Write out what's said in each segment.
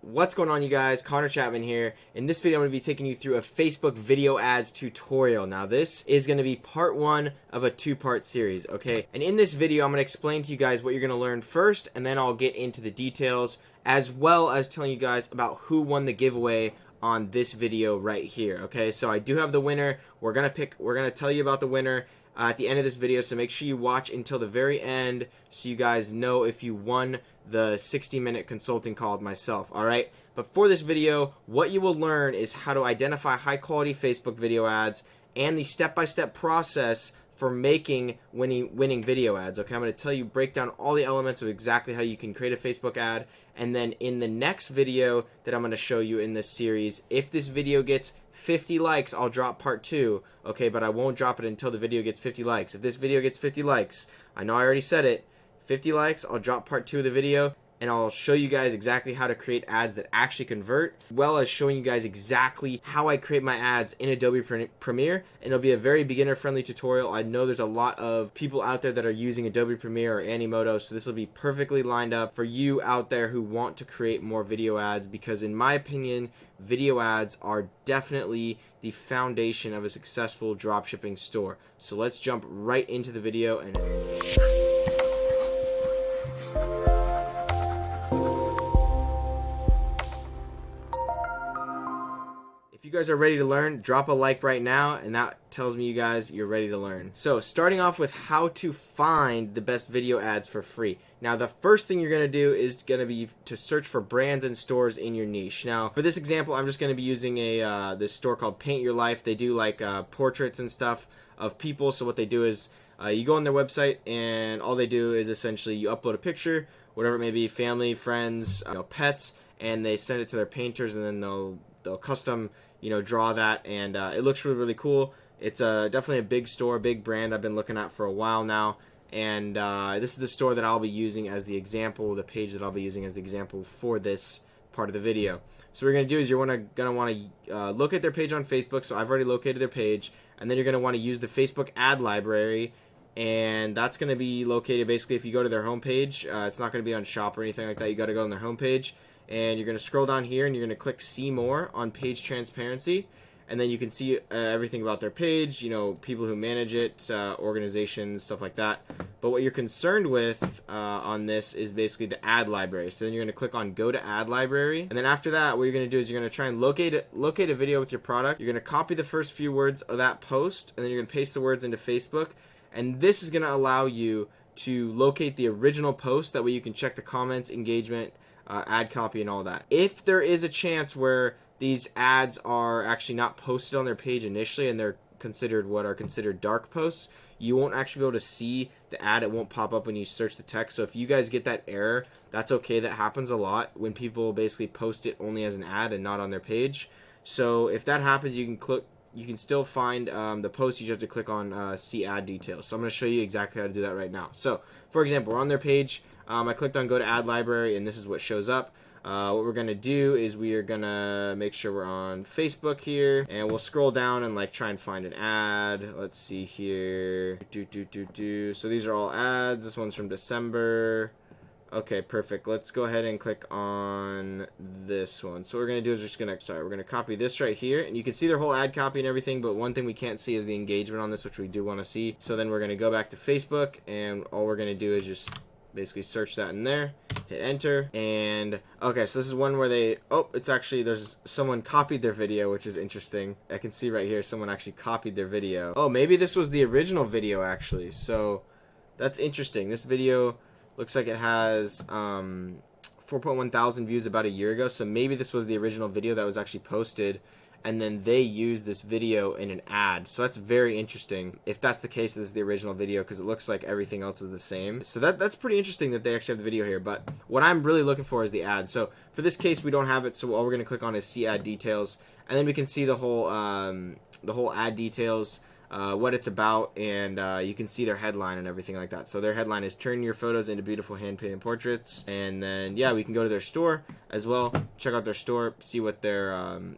What's going on, you guys? Connor Chapman here. In this video, I'm going to be taking you through a Facebook video ads tutorial. Now, this is going to be part one of a two-part series, okay? And in this video, I'm going to explain to you guys what you're going to learn first, and then I'll get into the details, as well as telling you guys about who won the giveaway on this video right here, okay? So I do have the winner. We're going to tell you about the winner at the end of this video, so make sure you watch until the very end so you guys know if you won the 60-minute consulting call with myself. All right, but for this video, what you will learn is how to identify high quality Facebook video ads and the step-by-step process for making winning video ads. Okay, I'm going to tell you, break down all the elements of exactly how you can create a Facebook ad, and then in the next video that I'm going to show you in this series, if this video gets 50 likes, I'll drop part two, okay, but I won't drop it until the video gets 50 likes. If this video gets 50 likes, I know I already said it, 50 likes, I'll drop part two of the video, and I'll show you guys exactly how to create ads that actually convert, as well as showing you guys exactly how I create my ads in Adobe Premiere. And it'll be a very beginner-friendly tutorial. I know there's a lot of people out there that are using Adobe Premiere or Animoto, so this will be perfectly lined up for you out there who want to create more video ads, because in my opinion, video ads are definitely the foundation of a successful dropshipping store. So let's jump right into the video. And if you guys are ready to learn, drop a like right now, and that tells me you guys you're ready to learn. So starting off with how to find the best video ads for free. Now, the first thing you're going to do is going to be to search for brands and stores in your niche. Now, for this example, I'm just going to be using this store called Paint Your Life. They do like portraits and stuff of people. So what they do is you go on their website, and all they do is essentially you upload a picture, whatever it may be, family, friends, pets, and they send it to their painters, and then they'll custom draw that, and it looks really, really cool. It's definitely a big store, big brand I've been looking at for a while now, and this is the store that I'll be using as the example, the page that I'll be using as the example for this part of the video. So what you're going to do is you're going to want to look at their page on Facebook. So I've already located their page, and then you're going to want to use the Facebook ad library, and that's going to be located basically if you go to their homepage. It's not going to be on shop or anything like that. You got to go on their homepage, and you're going to scroll down here, and you're going to click see more on page transparency, and then you can see everything about their page, people who manage it, organizations, stuff like that. But what you're concerned with on this is basically the ad library. So then you're going to click on go to ad library, and then after that, what you're going to do is you're going to try and locate a video with your product. You're going to copy the first few words of that post, and then you're going to paste the words into Facebook, and this is going to allow you to locate the original post. That way you can check the comments, engagement, ad copy, and all that. If there is a chance where these ads are actually not posted on their page initially, and they're considered dark posts, you won't actually be able to see the ad. It won't pop up when you search the text. So if you guys get that error, that's okay. That happens a lot when people basically post it only as an ad and not on their page. So if that happens, you can still find the post. You just have to click on see ad details. So I'm going to show you exactly how to do that right now. So for example, we're on their page. I clicked on go to ad library, and this is what shows up. What we're going to do is we are going to make sure we're on Facebook here, and we'll scroll down and try and find an ad. Let's see here. So these are all ads. This one's from December. Okay, perfect. Let's go ahead and click on this one. So what we're going to do is we're going to copy this right here, and you can see their whole ad copy and everything, but one thing we can't see is the engagement on this, which we do want to see. So then we're going to go back to Facebook, and all we're going to do is just basically search that in there, hit enter, and okay, so this is one where there's someone copied their video, which is interesting. I can see right here someone actually copied their video. Oh, maybe this was the original video actually, so that's interesting. This video looks like it has 4.1 thousand views about a year ago, so maybe this was the original video that was actually posted, and then they used this video in an ad. So that's very interesting. If that's the case, this is the original video, because it looks like everything else is the same. So that's pretty interesting that they actually have the video here. But what I'm really looking for is the ad. So for this case, we don't have it. So all we're going to click on is see ad details, and then we can see the whole ad details, what it's about, and you can see their headline and everything like that. So their headline is turn your photos into beautiful hand-painted portraits. And then we can go to their store as well, check out their store, see what their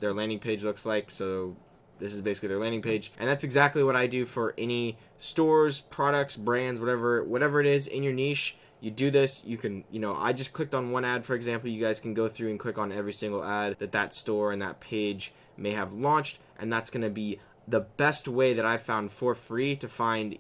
landing page looks like. So this is basically their landing page, and that's exactly what I do for any stores, products, brands, whatever it is in your niche. you do this, you can, I just clicked on one ad, for example. You guys can go through and click on every single ad that store and that page may have launched, and that's going to be the best way that I found for free to find,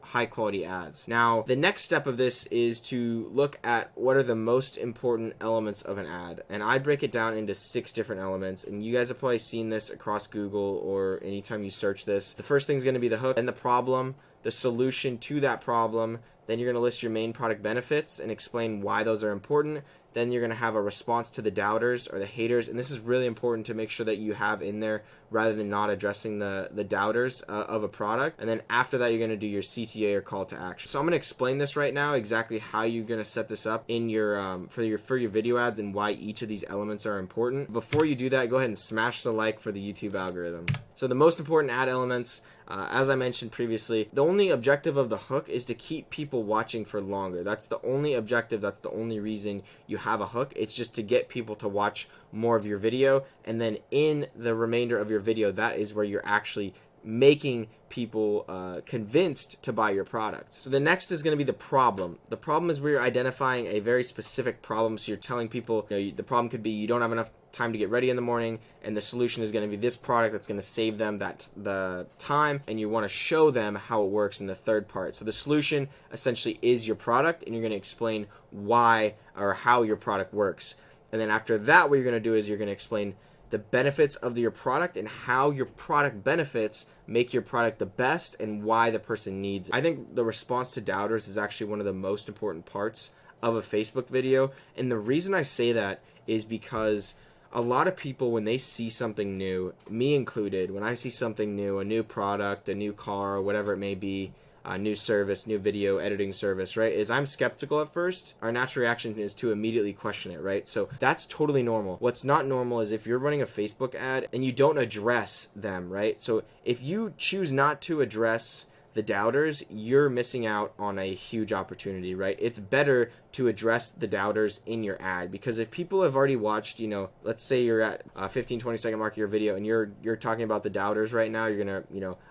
high quality ads. Now, the next step of this is to look at what are the most important elements of an ad. And I break it down into 6 different elements. And you guys have probably seen this across Google or anytime you search this. The first thing is going to be the hook and the problem, the solution to that problem. Then you're going to list your main product benefits and explain why those are important. Then you're going to have a response to the doubters or the haters. And this is really important to make sure that you have in there rather than not addressing the doubters of a product. And then after that, you're going to do your CTA or call to action. So I'm going to explain this right now, exactly how you're going to set this up in your for your video ads and why each of these elements are important. Before you do that, go ahead and smash the like for the YouTube algorithm. So the most important ad elements, as I mentioned previously, the only objective of the hook is to keep people watching for longer. That's the only objective. That's the only reason you have a hook. It's just to get people to watch more of your video. And then in the remainder of your video, that is where you're actually making people convinced to buy your product. So the next is going to be the problem. The problem is where you're identifying a very specific problem. So you're telling people, the problem could be you don't have enough time to get ready in the morning, and the solution is going to be this product that's going to save them the time, and you want to show them how it works in the third part. So the solution essentially is your product, and you're going to explain why or how your product works. And then after that, what you're going to do is you're going to explain the benefits of your product and how your product benefits make your product the best and why the person needs it. I think the response to doubters is actually one of the most important parts of a Facebook video. And the reason I say that is because a lot of people, when they see something new, me included, when I see something new, a new product, a new car, whatever it may be, a new service, new video editing service, right, is I'm skeptical at first. Our natural reaction is to immediately question it, right? So that's totally normal. What's not normal is if you're running a Facebook ad and you don't address them, right? So if you choose not to address the doubters, you're missing out on a huge opportunity, right? It's better to address the doubters in your ad, because if people have already watched, let's say you're at 15-20 second mark of your video and you're talking about the doubters right now, you're gonna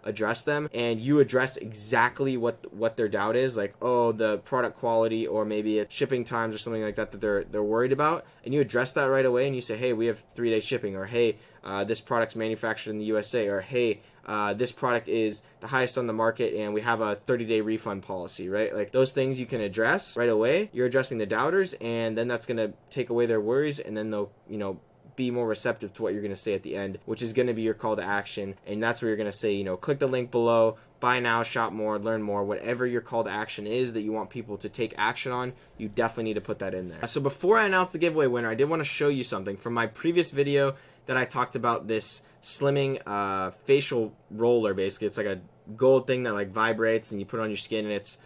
address them, and you address exactly what their doubt is, like, oh, the product quality, or maybe it's shipping times or something like that they're worried about, and you address that right away and you say, hey, we have 3-day shipping, or hey, this product's manufactured in the USA, or hey, this product is the highest on the market and we have a 30-day refund policy, right? Like, those things you can address right away. You're addressing the doubters, and then that's going to take away their worries, and then they'll, be more receptive to what you're going to say at the end, which is going to be your call to action. And that's where you're going to say, click the link below, buy now, shop more, learn more, whatever your call to action is that you want people to take action on, you definitely need to put that in there. So before I announce the giveaway winner, I did want to show you something from my previous video that I talked about, this slimming facial roller. Basically, it's like a gold thing that like vibrates and you put it on your skin, and it's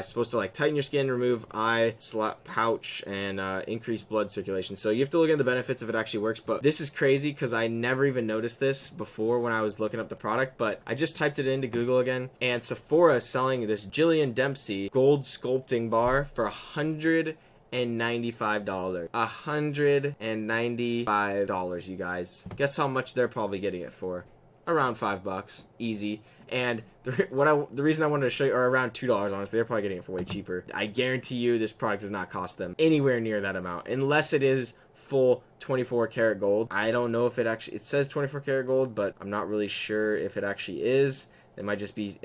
supposed to like tighten your skin, remove eye, pouch, and increase blood circulation. So you have to look at the benefits if it actually works. But this is crazy because I never even noticed this before when I was looking up the product. But I just typed it into Google again, and Sephora is selling this Jillian Dempsey gold sculpting bar for $195. $195, you guys. Guess how much they're probably getting it for? Around $5, easy. And the reason I wanted to show you, or around $2, honestly, they're probably getting it for way cheaper. I guarantee you this product does not cost them anywhere near that amount, unless it is full 24 karat gold. I don't know if it says 24 karat gold, but I'm not really sure if it actually is. It might just be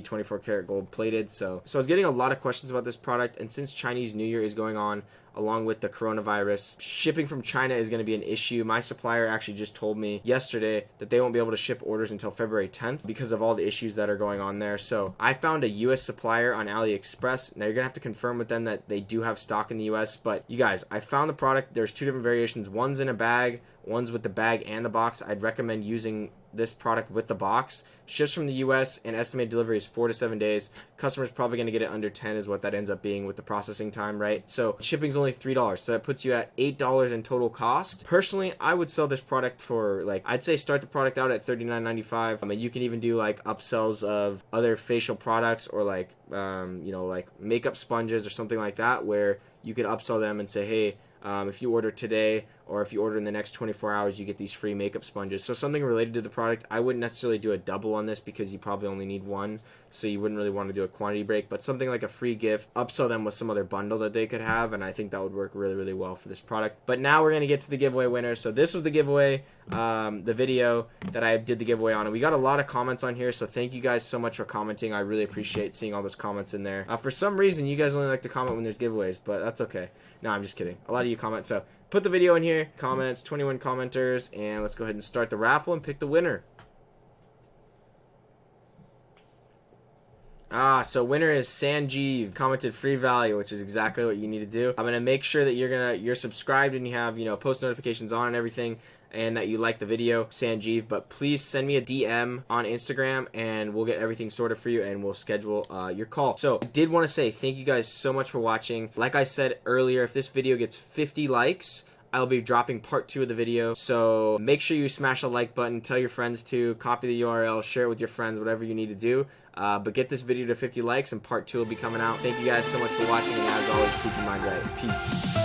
24 karat gold plated. So I was getting a lot of questions about this product, and since Chinese New Year is going on along with the coronavirus, shipping from China is going to be an issue. My supplier actually just told me yesterday that they won't be able to ship orders until February 10th because of all the issues that are going on there. So I found a US supplier on AliExpress. Now you're going to have to confirm with them that they do have stock in the US, but you guys, I found the product. There's 2 different variations. One's in a bag, one's with the bag and the box. I'd recommend using this product with the box. Ships from the US and estimated delivery is 4 to 7 days. Customer's probably going to get it under 10 is what that ends up being with the processing time, right? So shipping's only $3, so that puts you at $8 in total cost. Personally, I would sell this product for, like, I'd say start the product out at $39.95. And you can even do like upsells of other facial products, or like like makeup sponges or something like that, where you could upsell them and say, hey, if you order today or if you order in the next 24 hours, you get these free makeup sponges. So something related to the product. I wouldn't necessarily do a double on this because you probably only need one, so you wouldn't really want to do a quantity break, but something like a free gift, upsell them with some other bundle that they could have, and I think that would work really, really well for this product. But now we're going to get to the giveaway winner. So this was the giveaway, the video that I did the giveaway on, and we got a lot of comments on here, so thank you guys so much for commenting. I really appreciate seeing all those comments in there. For some reason, you guys only like to comment when there's giveaways, but that's okay. No, I'm just kidding. A lot of you comment, so put the video in here, comments, 21 commenters, and let's go ahead and start the raffle and pick the winner. So winner is Sanjeev, commented free value, which is exactly what you need to do. I'm gonna make sure that you're subscribed and you have, post notifications on and everything, and that you like the video, Sanjeev. But please send me a DM on Instagram and we'll get everything sorted for you and we'll schedule your call. So I did want to say thank you guys so much for watching. Like I said earlier, if this video gets 50 likes, I'll be dropping part 2 of the video. So make sure you smash the like button, tell your friends to, copy the URL, share it with your friends, whatever you need to do. But get this video to 50 likes and part 2 will be coming out. Thank you guys so much for watching, and as always, keep your mind right. Peace.